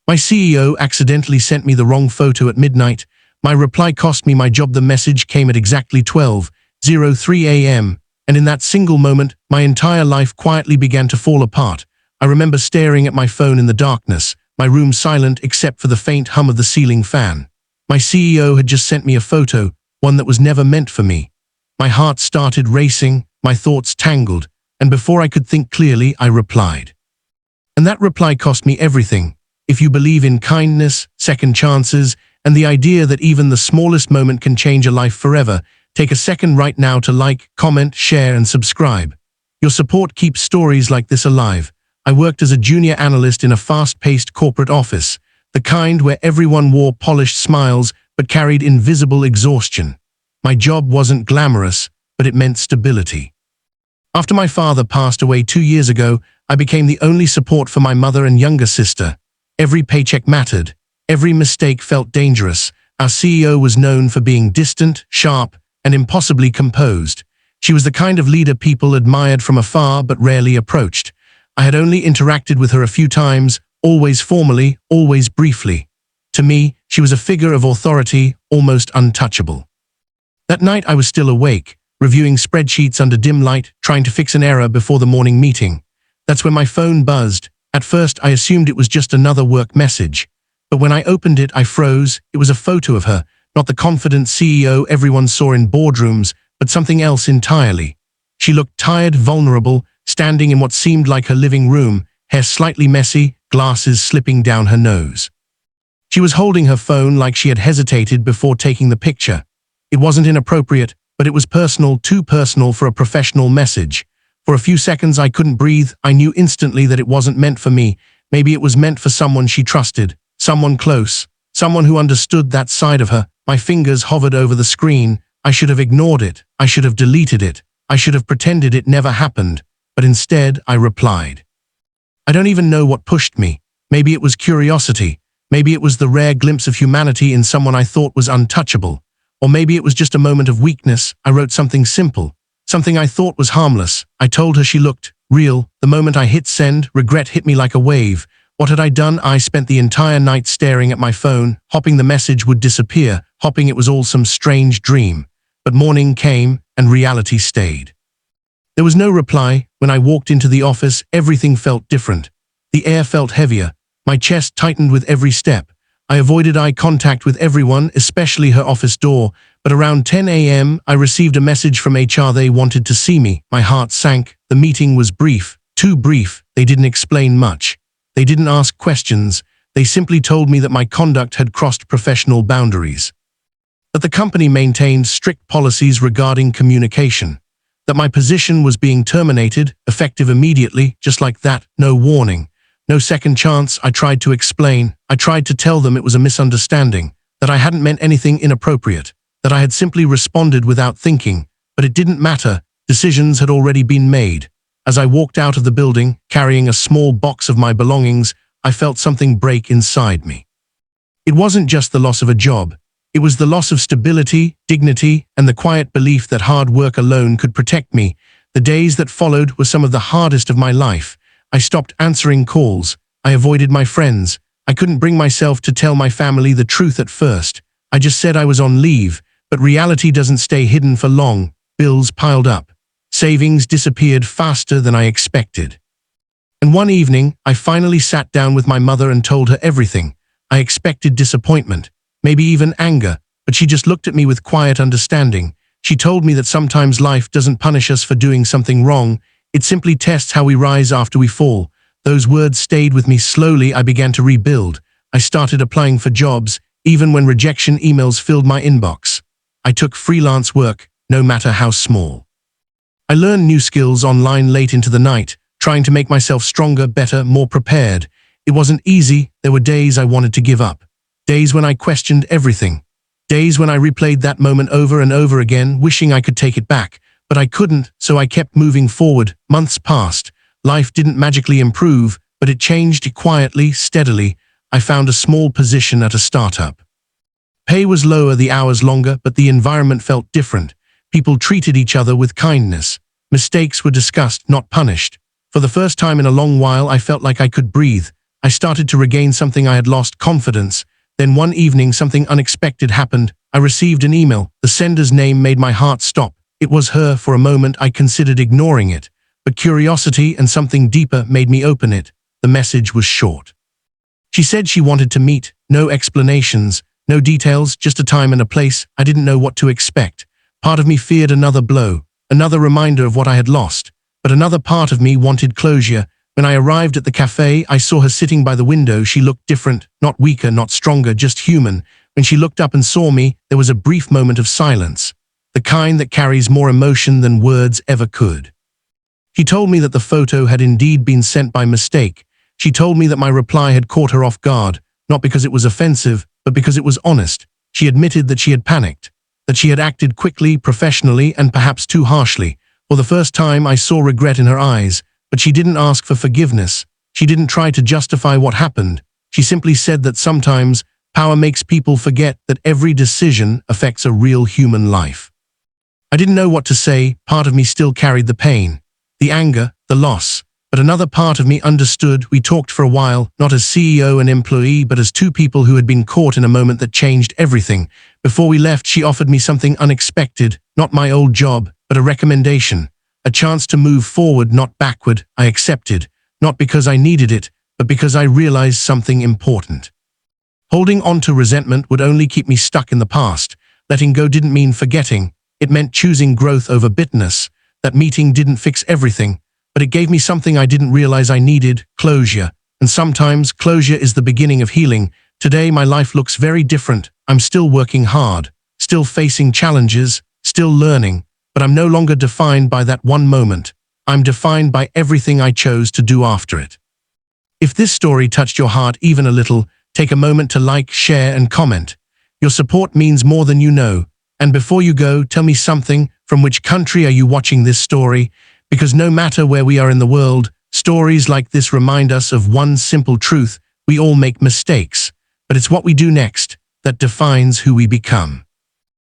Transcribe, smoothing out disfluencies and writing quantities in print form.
My CEO accidentally sent me the wrong photo at midnight. My reply cost me my job. The message came at exactly 12:03 a.m., and in that single moment, my entire life quietly began to fall apart. I remember staring at my phone in the darkness, my room silent except for the faint hum of the ceiling fan. My CEO had just sent me a photo, one that was never meant for me. My heart started racing, my thoughts tangled, and before I could think clearly, I replied. And that reply cost me everything. If you believe in kindness, second chances, and the idea that even the smallest moment can change a life forever, take a second right now to like, comment, share, and subscribe. Your support keeps stories like this alive. I worked as a junior analyst in a fast-paced corporate office, the kind where everyone wore polished smiles but carried invisible exhaustion. My job wasn't glamorous, but it meant stability. After my father passed away 2 years ago, I became the only support for my mother and younger sister. Every paycheck mattered. Every mistake felt dangerous. Our CEO was known for being distant, sharp, and impossibly composed. She was the kind of leader people admired from afar but rarely approached. I had only interacted with her a few times, always formally, always briefly. To me, she was a figure of authority, almost untouchable. That night I was still awake, reviewing spreadsheets under dim light, trying to fix an error before the morning meeting. That's when my phone buzzed. At first, I assumed it was just another work message. But when I opened it, I froze. It was a photo of her, not the confident CEO everyone saw in boardrooms, but something else entirely. She looked tired, vulnerable, standing in what seemed like her living room, hair slightly messy, glasses slipping down her nose. She was holding her phone like she had hesitated before taking the picture. It wasn't inappropriate, but it was personal, too personal for a professional message. For a few seconds I couldn't breathe. I knew instantly that it wasn't meant for me. Maybe it was meant for someone she trusted, someone close, someone who understood that side of her. My fingers hovered over the screen. I should have ignored it. I should have deleted it. I should have pretended it never happened. But instead, I replied. I don't even know what pushed me. Maybe it was curiosity. Maybe it was the rare glimpse of humanity in someone I thought was untouchable. Or maybe it was just a moment of weakness. I wrote something simple, something I thought was harmless. I told her she looked real. The moment I hit send, regret hit me like a wave. What had I done? I spent the entire night staring at my phone, hoping the message would disappear, hoping it was all some strange dream. But morning came, and reality stayed. There was no reply. When I walked into the office, everything felt different. The air felt heavier. My chest tightened with every step. I avoided eye contact with everyone, especially her office door, but around 10 a.m. I received a message from HR. They wanted to see me. My heart sank. The meeting was brief, too brief. They didn't explain much. They didn't ask questions. They simply told me that my conduct had crossed professional boundaries. That the company maintained strict policies regarding communication. That my position was being terminated, effective immediately, just like that, no warning. No second chance. I tried to explain. I tried to tell them it was a misunderstanding, that I hadn't meant anything inappropriate, that I had simply responded without thinking, but it didn't matter. Decisions had already been made. As I walked out of the building, carrying a small box of my belongings, I felt something break inside me. It wasn't just the loss of a job. It was the loss of stability, dignity, and the quiet belief that hard work alone could protect me. The days that followed were some of the hardest of my life. I stopped answering calls. I avoided my friends. I couldn't bring myself to tell my family the truth at first. I just said I was on leave, but reality doesn't stay hidden for long. Bills piled up. Savings disappeared faster than I expected. And one evening, I finally sat down with my mother and told her everything. I expected disappointment, maybe even anger, but she just looked at me with quiet understanding. She told me that sometimes life doesn't punish us for doing something wrong. It simply tests how we rise after we fall. Those words stayed with me. Slowly, I began to rebuild. I started applying for jobs, even when rejection emails filled my inbox. I took freelance work, no matter how small. I learned new skills online late into the night, trying to make myself stronger, better, more prepared. It wasn't easy. There were days I wanted to give up. Days when I questioned everything. Days when I replayed that moment over and over again, wishing I could take it back. But I couldn't, so I kept moving forward. Months passed. Life didn't magically improve, but it changed quietly, steadily. I found a small position at a startup. Pay was lower, the hours longer, but the environment felt different. People treated each other with kindness. Mistakes were discussed, not punished. For the first time in a long while, I felt like I could breathe. I started to regain something I had lost, confidence. Then one evening, something unexpected happened. I received an email. The sender's name made my heart stop. It was her. For a moment, I considered ignoring it, but curiosity and something deeper made me open it. The message was short. She said she wanted to meet. No explanations, no details, just a time and a place. I didn't know what to expect. Part of me feared another blow, another reminder of what I had lost, but another part of me wanted closure. When I arrived at the cafe, I saw her sitting by the window. She looked different, not weaker, not stronger, just human. When she looked up and saw me, there was a brief moment of silence, the kind that carries more emotion than words ever could. She told me that the photo had indeed been sent by mistake. She told me that my reply had caught her off guard, not because it was offensive, but because it was honest. She admitted that she had panicked, that she had acted quickly, professionally, and perhaps too harshly. For the first time, I saw regret in her eyes, but she didn't ask for forgiveness. She didn't try to justify what happened. She simply said that sometimes power makes people forget that every decision affects a real human life. I didn't know what to say. Part of me still carried the pain, the anger, the loss. But another part of me understood. We talked for a while, not as CEO and employee, but as two people who had been caught in a moment that changed everything. Before we left, she offered me something unexpected, not my old job, but a recommendation, a chance to move forward, not backward. I accepted, not because I needed it, but because I realized something important. Holding on to resentment would only keep me stuck in the past. Letting go didn't mean forgetting. It meant choosing growth over bitterness. That meeting didn't fix everything, but it gave me something I didn't realize I needed: closure. And sometimes closure is the beginning of healing. Today, my life looks very different. I'm still working hard, still facing challenges, still learning, but I'm no longer defined by that one moment. I'm defined by everything I chose to do after it. If this story touched your heart even a little, take a moment to like, share, and comment. Your support means more than you know. And before you go, tell me something. From which country are you watching this story? Because no matter where we are in the world, stories like this remind us of one simple truth: we all make mistakes, but it's what we do next that defines who we become.